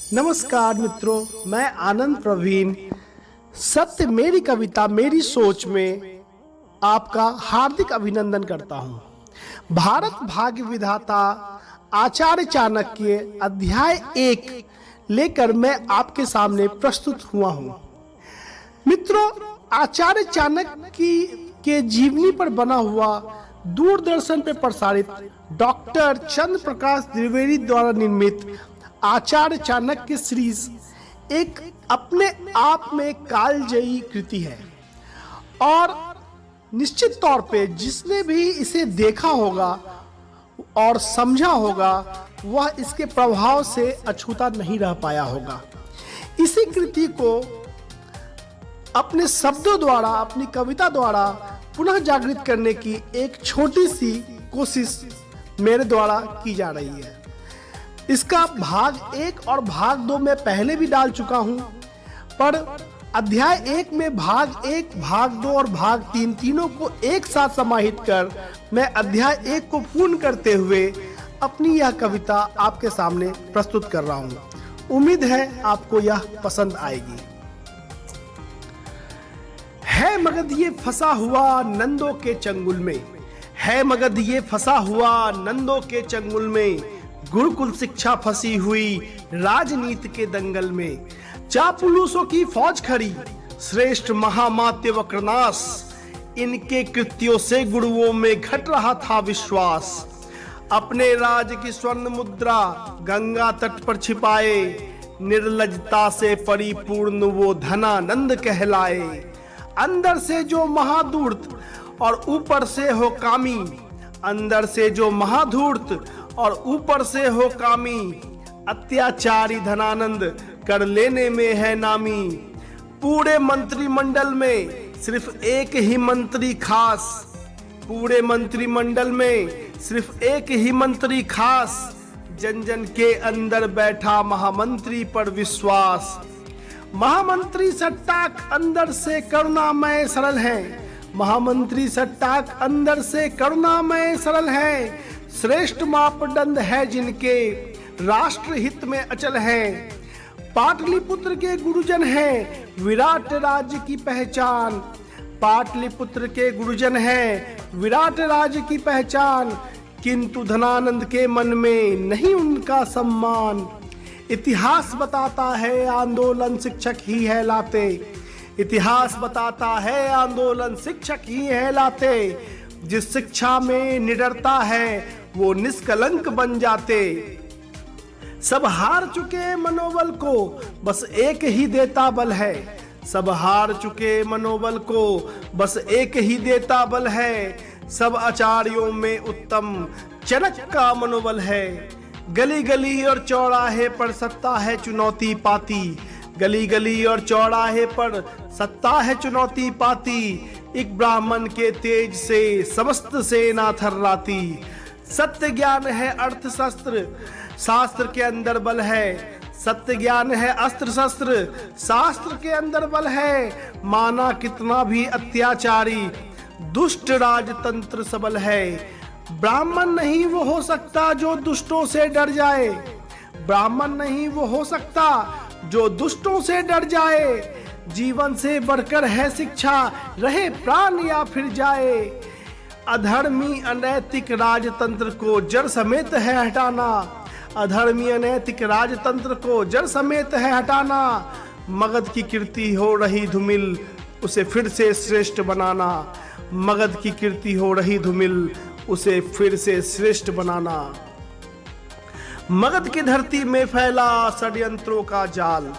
नमस्कार मित्रों, मैं आनंद प्रवीण सत्य मेरी कविता मेरी सोच में आपका हार्दिक अभिनंदन करता हूं। भारत भाग्य विधाता आचार्य चाणक्य अध्याय 1 लेकर मैं आपके सामने प्रस्तुत हुआ हूं। मित्रों, आचार्य चाणक्य के जीवनी पर बना हुआ दूरदर्शन पर प्रसारित डॉक्टर चंद्र प्रकाश द्विवेदी द्वारा निर्मित आचार्य चाणक्य सीरीज एक अपने आप में कालजयी कृति है और निश्चित तौर पे जिसने भी इसे देखा होगा और समझा होगा वह इसके प्रभाव से अछूता नहीं रह पाया होगा। इसी कृति को अपने शब्दों द्वारा, अपनी कविता द्वारा पुनः जागृत करने की एक छोटी सी कोशिश मेरे द्वारा की जा रही है। इसका भाग 1 और भाग 2 में पहले भी डाल चुका हूं, पर अध्याय 1 में भाग 1, भाग 2 और भाग 3 तीनों को एक साथ समाहित कर मैं अध्याय 1 को पूर्ण करते हुए अपनी यह कविता आपके सामने प्रस्तुत कर रहा हूं। उम्मीद है आपको यह पसंद आएगी। है मगध ये फंसा हुआ नंदों के चंगुल में, है मगध ये फंसा हुआ नंदों के चंगुल में, गुरुकुल शिक्षा फंसी हुई राजनीति के दंगल में, चापलूसों की फौज खड़ी श्रेष्ठ महामात्य वक्रनाश, इनके कृत्यों से गुरुओं में घट रहा था विश्वास। अपने राज की स्वर्ण मुद्रा गंगा तट पर छिपाए, निर्लजता से परिपूर्ण वो धनानंद कहलाए। अंदर से जो महाधूर्त और ऊपर से हो कामी, अंदर से जो महाधूर्त और ऊपर से हो कामी, अत्याचारी धनानंद कर लेने में है नामी। पूरे मंत्रिमंडल में सिर्फ एक ही मंत्री खास, पूरे मंत्रिमंडल में सिर्फ एक ही मंत्री खास, जन जन के अंदर बैठा महामंत्री पर विश्वास। महामंत्री सट्टाक अंदर से करुणामय सरल है, महामंत्री सट्टाक अंदर से करुणामय सरल है, श्रेष्ठ मापदंड है जिनके राष्ट्र हित में अचल हैं। पाटलिपुत्र के गुरुजन हैं विराट राज्य की पहचान, पाटलिपुत्र के गुरुजन हैं विराट राज्य की पहचान, किंतु धनानंद के मन में नहीं उनका सम्मान। इतिहास बताता है आंदोलन शिक्षक ही है लाते, इतिहास बताता है आंदोलन शिक्षक ही है लाते, जिस शिक्षा में निडरता है वो निष्कलंक बन जाते। सब हार चुके मनोबल को बस एक ही देता बल है, सब हार चुके मनोबल को बस एक ही देता बल है, सब आचार्यों में उत्तम चनक का मनोबल है। गली गली और चौराहे पर सत्ता है चुनौती पाती, गली गली और चौराहे पर सत्ता है चुनौती पाती, एक ब्राह्मण के तेज से समस्त सेना थर्राती। सत्य ज्ञान है अर्थ शस्त्र शास्त्र के अंदर बल है, सत्य ज्ञान है अस्त्र शस्त्र शास्त्र के अंदर बल है। माना कितना भी अत्याचारी दुष्ट राजतंत्र सबल है, ब्राह्मण नहीं वो हो सकता जो दुष्टों से डर जाए, ब्राह्मण नहीं वो हो सकता जो दुष्टों से डर जाए। जीवन से बढ़कर है शिक्षा रहे प्राण या फिर जाए, अधर्मी अनैतिक राजतंत्र को जड़ समेत है हटाना, अधर्मी अनैतिक राजतंत्र को जड़ समेत है हटाना। मगध की कीर्ति हो रही धूमिल उसे फिर से श्रेष्ठ बनाना, मगध की कीर्ति हो रही धूमिल उसे फिर से श्रेष्ठ बनाना। मगध की धरती में फैला षड्यंत्रों का जाल,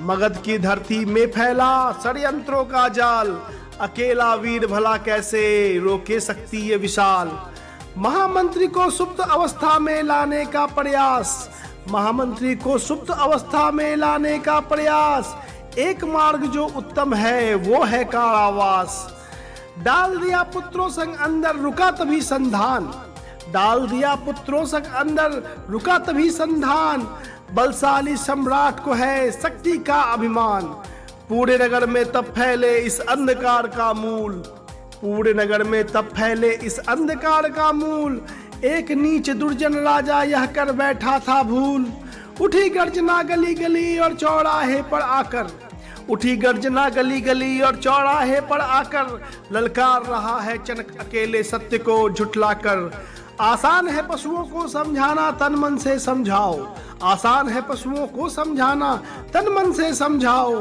मगध की धरती में फैला षड्यंत्रों का जाल, अकेला वीर भला कैसे रोके सकती ये विशाल। महामंत्री को सुप्त अवस्था में लाने का प्रयास, महामंत्री को सुप्त अवस्था में लाने का प्रयास, एक मार्ग जो उत्तम है वो है कारावास। डाल दिया पुत्रों संग अंदर रुका तभी संधान, डाल दिया पुत्रों संग अंदर रुका तभी संधान, बलशाली सम्राट को है शक्ति का अभिमान। पूरे नगर में तब फैले इस अंधकार का मूल, पूरे नगर में तब फैले इस अंधकार का मूल, एक नीच दुर्जन राजा यह कर बैठा था भूल। उठी गर्जना गली गली और चौराहे पर आकर, उठी गर्जना गली गली और चौराहे पर आकर, ललकार रहा है चनक अकेले सत्य को झुठलाकर। आसान है पशुओं को समझाना तन मन से समझाओ, आसान है पशुओं को समझाना तन मन से समझाओ।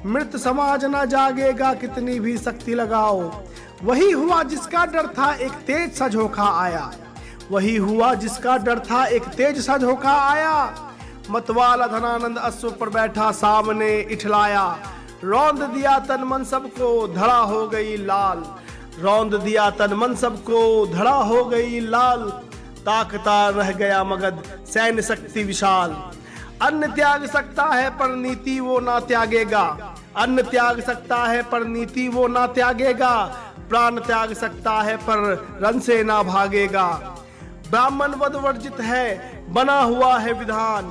मृत समाज ना जागेगा कितनी भी शक्ति लगाओ। वही हुआ जिसका डर था एक तेज सा झोंका आया, वही हुआ जिसका डर था एक तेज सा झोंका आया। मतवाला धनानंद अश्व पर बैठा सामने इठलाया, रौंद दिया तन मन सबको धड़ा हो गई लाल, रौंद दिया तन मन सबको धड़ा हो गई लाल। ताकता रह गया मगध सैन्य शक्ति विशाल। अन्न त्याग सकता है पर नीति वो ना त्यागेगा, अन्न त्याग सकता है पर नीति वो ना त्यागेगा। प्राण त्याग सकता है पर रण से ना भागेगा। ब्राह्मण वध वर्जित है बना हुआ है विधान,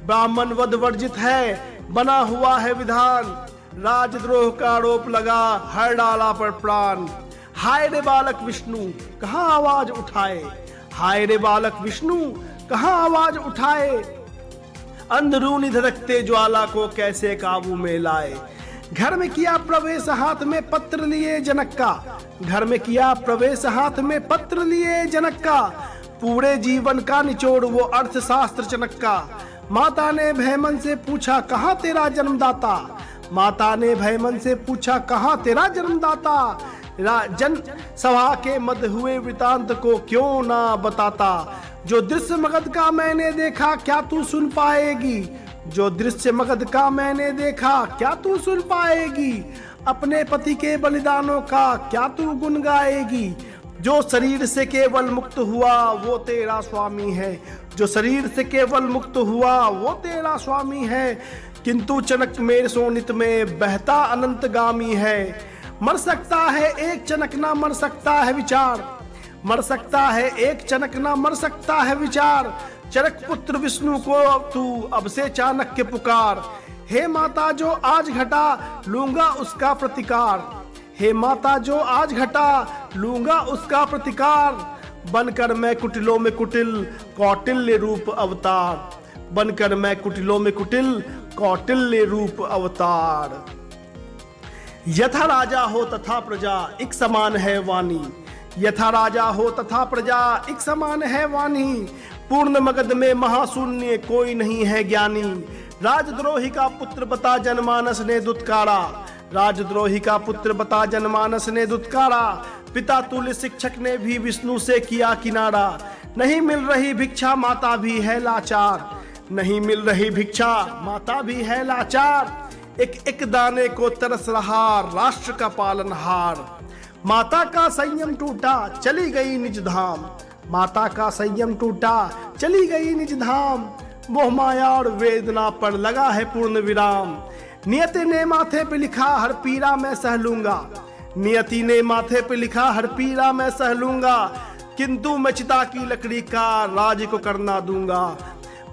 ब्राह्मण वध वर्जित है बना हुआ है विधान। राजद्रोह का आरोप लगा हर डाला पर प्राण। हाय रे बालक विष्णु कहाँ आवाज उठाए, हाय रे बालक विष्णु कहाँ आवाज उठाए। अंदरूनी धड़कते ज्वाला को कैसे काबू में लाए। घर में किया प्रवेश हाथ में पत्र लिए जनक का, घर में किया प्रवेश हाथ में पत्र लिए जनक का। पूरे जीवन का निचोड़ वो अर्थशास्त्र चनक का। माता ने भयमन से पूछा कहाँ तेरा जन्मदाता, माता ने भयमन से पूछा कहाँ तेरा जन्मदाता। जन सभा के मध्य हुए वृतांत को क्यों ना बताता। जो दृश्य मगध का मैंने देखा क्या तू सुन पाएगी, जो दृश्य मगध का मैंने देखा क्या तू सुन पाएगी। अपने पति के बलिदानों का क्या तू गुन गाएगी। जो शरीर से केवल मुक्त हुआ वो तेरा स्वामी है, जो शरीर से केवल मुक्त हुआ वो तेरा स्वामी है। किंतु चनक मेरे सोनित में बहता अनंतगामी है। मर सकता है एक चनक ना मर सकता है विचार, मर सकता है एक चनक ना मर सकता है विचार। चरक पुत्र विष्णु को तू अब से चाणक्य पुकार। हे माता जो आज घटा लूंगा उसका प्रतिकार, हे माता जो आज घटा लूंगा उसका प्रतिकार। बनकर मैं कुटिलों में कुटिल कौटिल्य रूप अवतार, बनकर मैं कुटिलों में कुटिल कौटिल्य रूप अवतार। यथा राजा हो तथा प्रजा एक समान है वाणी, यथा राजा हो तथा प्रजा एक समान है वाणी। पूर्ण मगध में महाशून्य कोई नहीं है ज्ञानी। राजद्रोही का पुत्र बता जनमानस ने दुत्कारा, राजद्रोही का पुत्र बता जनमानस ने दुत्कारा। पिता तुल्य शिक्षक ने भी विष्णु से किया किनारा। नहीं मिल रही भिक्षा माता भी है लाचार, नहीं मिल रही भिक्षा माता भी है लाचार। एक एक दाने को तरस रहा राष्ट्र का पालनहार। माता का संयम टूटा चली गई निज धाम, माता का संयम टूटा चली गई निज धाम। मोह माया और वेदना पर लगा है पूर्ण विराम। नियति ने माथे पे लिखा हर पीड़ा मैं सह लूंगा, नियति ने माथे पे लिखा हर पीड़ा मैं सह लूंगा। किंतु मैं चिता की लकड़ी का राज को करना दूंगा।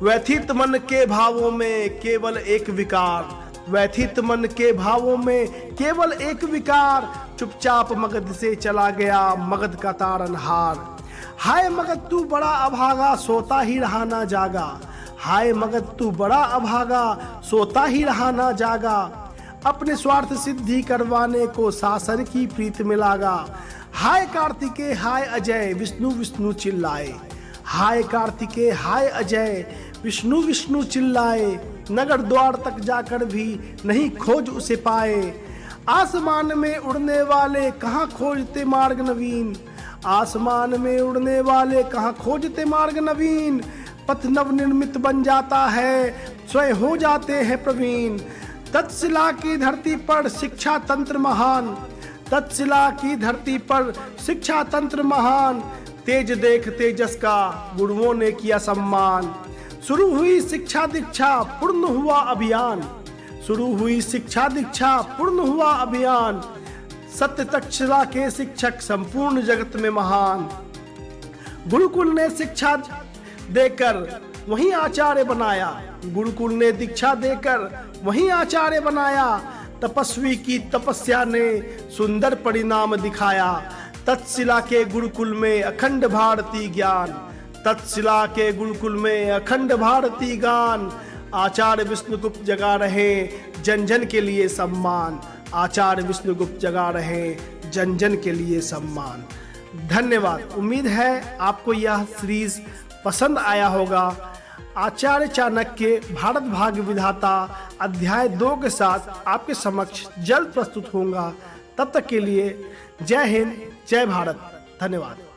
व्यथित मन के भावों में केवल एक विकार, व्यथित मन के भावों में केवल एक विकार। चुपचाप मगध से चला गया मगध का तारनहार। हाय मगध तू बड़ा अभागा सोता ही रहा ना जागा, हाय मगध तू बड़ा अभागा सोता ही रहा ना जागा। अपने स्वार्थ सिद्धि करवाने को शासन की प्रीत में लागा। हाय कार्तिकेय हाय अजय विष्णु विष्णु चिल्लाए, हाय कार्तिकेय हाय अजय विष्णु विष्णु चिल्लाए। नगर द्वार तक जाकर भी नहीं खोज उसे पाए। आसमान में उड़ने वाले कहाँ खोजते मार्ग नवीन, आसमान में उड़ने वाले कहाँ खोजते मार्ग नवीन। पथ नव निर्मित बन जाता है स्वयं हो जाते हैं प्रवीण। तत्शिला की धरती पर शिक्षा तंत्र महान, तत्शिला की धरती पर शिक्षा तंत्र महान। तेज देख तेजस का गुरुओं ने किया सम्मान। शुरू हुई शिक्षा दीक्षा पूर्ण हुआ अभियान, शुरू हुई शिक्षा दीक्षा पूर्ण हुआ अभियान। सत्य तक्षशिला के शिक्षक संपूर्ण जगत में महान। गुरुकुल ने शिक्षा देकर वहीं आचार्य बनाया, गुरुकुल ने दीक्षा देकर वहीं आचार्य बनाया। तपस्वी की तपस्या ने सुंदर परिणाम दिखाया। तक्षशिला के गुरुकुल में अखंड भारती ज्ञान, तत्शिला के गुरुकुल में अखंड भारती गान। आचार्य विष्णुगुप्त जगा रहे जन जन के लिए सम्मान। आचार्य विष्णुगुप्त जगा रहे जन जन के लिए सम्मान। धन्यवाद। उम्मीद है आपको यह सीरीज पसंद आया होगा। आचार्य चाणक्य भारत भाग्य विधाता अध्याय 2 के साथ आपके समक्ष जल्द प्रस्तुत होगा। तब तक के लिए जय हिंद, जय भारत। धन्यवाद।